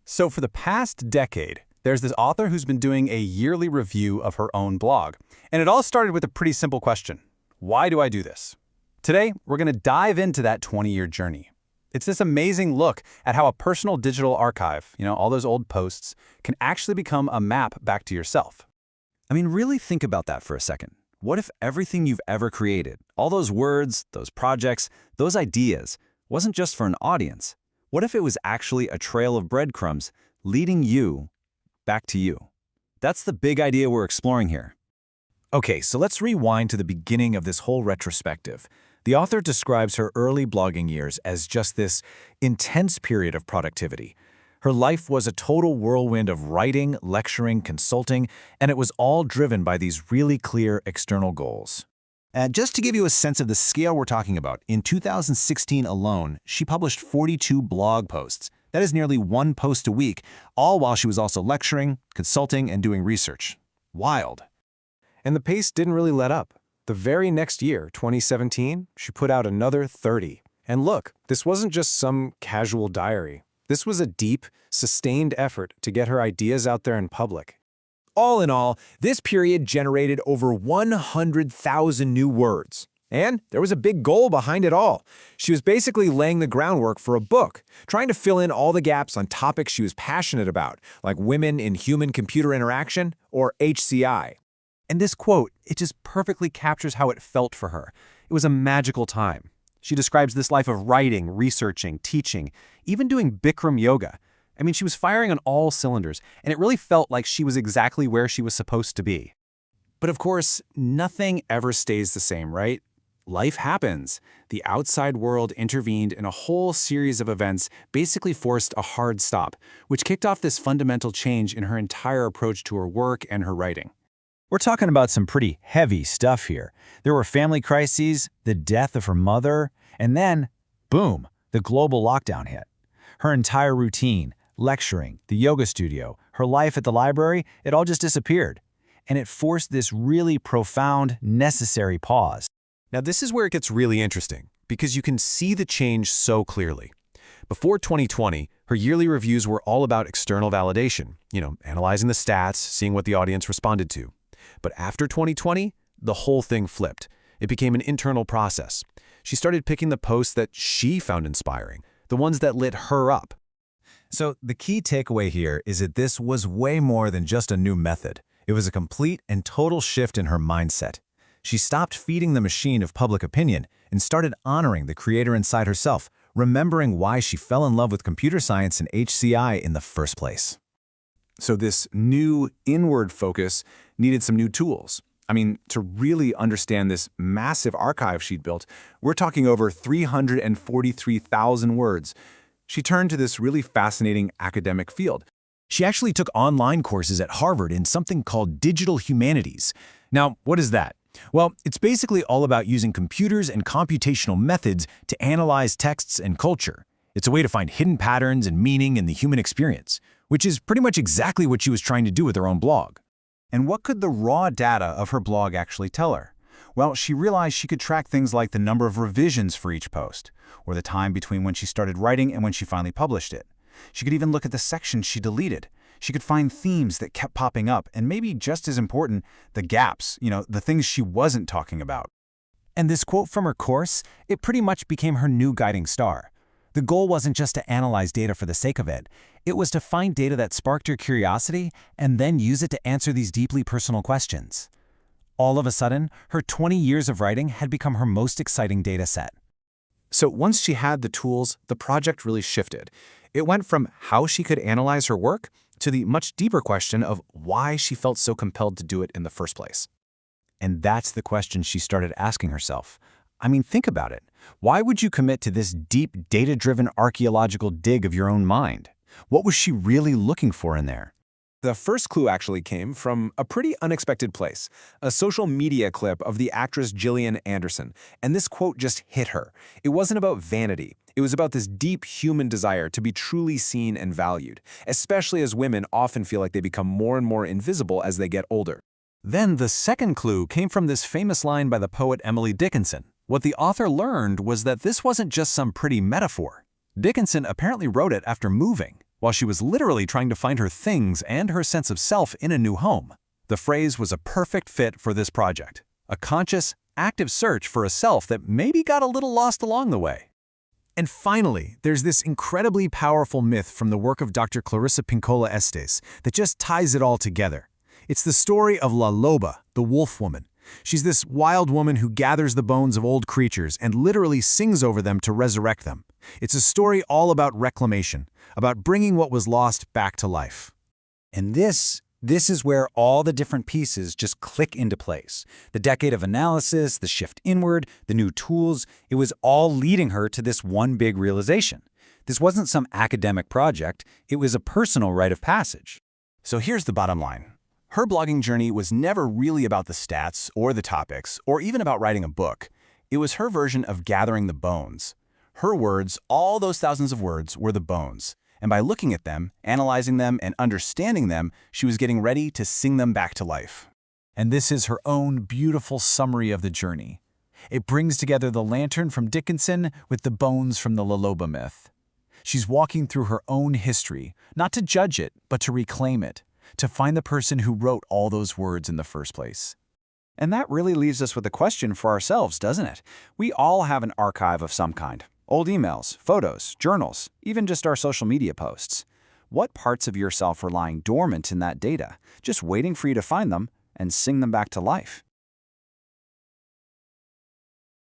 So for the past decade, there's this author who's been doing a yearly review of her own blog. And it all started with a pretty simple question. Why do I do this? Today, we're going to dive into that 20-year journey. It's this amazing look at how a personal digital archive, all those old posts, can actually become a map back to yourself. I mean, really think about that for a second. What if everything you've ever created, all those words, those projects, those ideas, wasn't just for an audience? What if it was actually a trail of breadcrumbs leading you back to you? That's the big idea we're exploring here. Okay, so let's rewind to the beginning of this whole retrospective. The author describes her early blogging years as just this intense period of productivity. Her life was a total whirlwind of writing, lecturing, consulting, and it was all driven by these really clear external goals. And just to give you a sense of the scale we're talking about, in 2016 alone, she published 42 blog posts. That is nearly one post a week, all while she was also lecturing, consulting, and doing research. Wild. And the pace didn't really let up. The very next year, 2017, she put out another 30. And look, this wasn't just some casual diary. This was a deep, sustained effort to get her ideas out there in public. All in all, this period generated over 100,000 new words. And there was a big goal behind it all. She was basically laying the groundwork for a book, trying to fill in all the gaps on topics she was passionate about, like women in human-computer interaction, or HCI. And this quote, it just perfectly captures how it felt for her. It was a magical time. She describes this life of writing, researching, teaching, even doing Bikram yoga. I mean, she was firing on all cylinders, and it really felt like she was exactly where she was supposed to be. But of course, nothing ever stays the same, right? Life happens. The outside world intervened in a whole series of events, basically forced a hard stop, which kicked off this fundamental change in her entire approach to her work and her writing. We're talking about some pretty heavy stuff here. There were family crises, the death of her mother, and then, boom, the global lockdown hit. Her entire routine, lecturing, the yoga studio, her life at the library, it all just disappeared. And it forced this really profound, necessary pause. Now this is where it gets really interesting, because you can see the change so clearly. Before 2020, her yearly reviews were all about external validation, analyzing the stats, seeing what the audience responded to. But after 2020, the whole thing flipped. It became an internal process. She started picking the posts that she found inspiring, the ones that lit her up. So the key takeaway here is that this was way more than just a new method. It was a complete and total shift in her mindset. She stopped feeding the machine of public opinion and started honoring the creator inside herself, remembering why she fell in love with computer science and HCI in the first place. So this new inward focus needed some new tools. I mean, to really understand this massive archive she'd built, we're talking over 343,000 words. She turned to this really fascinating academic field. She actually took online courses at Harvard in something called digital humanities. Now, what is that? Well, it's basically all about using computers and computational methods to analyze texts and culture. It's a way to find hidden patterns and meaning in the human experience, which is pretty much exactly what she was trying to do with her own blog. And what could the raw data of her blog actually tell her? Well, she realized she could track things like the number of revisions for each post, or the time between when she started writing and when she finally published it. She could even look at the sections she deleted. She could find themes that kept popping up, and maybe just as important, the gaps, the things she wasn't talking about. And this quote from her course, it pretty much became her new guiding star. The goal wasn't just to analyze data for the sake of it. It was to find data that sparked your curiosity and then use it to answer these deeply personal questions. All of a sudden, her 20 years of writing had become her most exciting data set. So once she had the tools, the project really shifted. It went from how she could analyze her work to the much deeper question of why she felt so compelled to do it in the first place. And that's the question she started asking herself. I mean, think about it. Why would you commit to this deep, data-driven archaeological dig of your own mind? What was she really looking for in there? The first clue actually came from a pretty unexpected place, a social media clip of the actress Gillian Anderson, and this quote just hit her. It wasn't about vanity. It was about this deep human desire to be truly seen and valued, especially as women often feel like they become more and more invisible as they get older. Then the second clue came from this famous line by the poet Emily Dickinson. What the author learned was that this wasn't just some pretty metaphor. Dickinson apparently wrote it after moving. while she was literally trying to find her things and her sense of self in a new home. The phrase was a perfect fit for this project, a conscious, active search for a self that maybe got a little lost along the way. And finally, there's this incredibly powerful myth from the work of Dr. Clarissa Pinkola Estes that just ties it all together. It's the story of La Loba, the wolf woman. She's this wild woman who gathers the bones of old creatures and literally sings over them to resurrect them. It's a story all about reclamation, about bringing what was lost back to life. And this is where all the different pieces just click into place. The decade of analysis, the shift inward, the new tools, it was all leading her to this one big realization. This wasn't some academic project, it was a personal rite of passage. So here's the bottom line. Her blogging journey was never really about the stats or the topics or even about writing a book. It was her version of gathering the bones. Her words, all those thousands of words, were the bones. And by looking at them, analyzing them, and understanding them, she was getting ready to sing them back to life. And this is her own beautiful summary of the journey. It brings together the lantern from Dickinson with the bones from the La Loba myth. She's walking through her own history, not to judge it, but to reclaim it, to find the person who wrote all those words in the first place. And that really leaves us with a question for ourselves, doesn't it? We all have an archive of some kind. Old emails, photos, journals, even just our social media posts. What parts of yourself are lying dormant in that data, just waiting for you to find them and sing them back to life?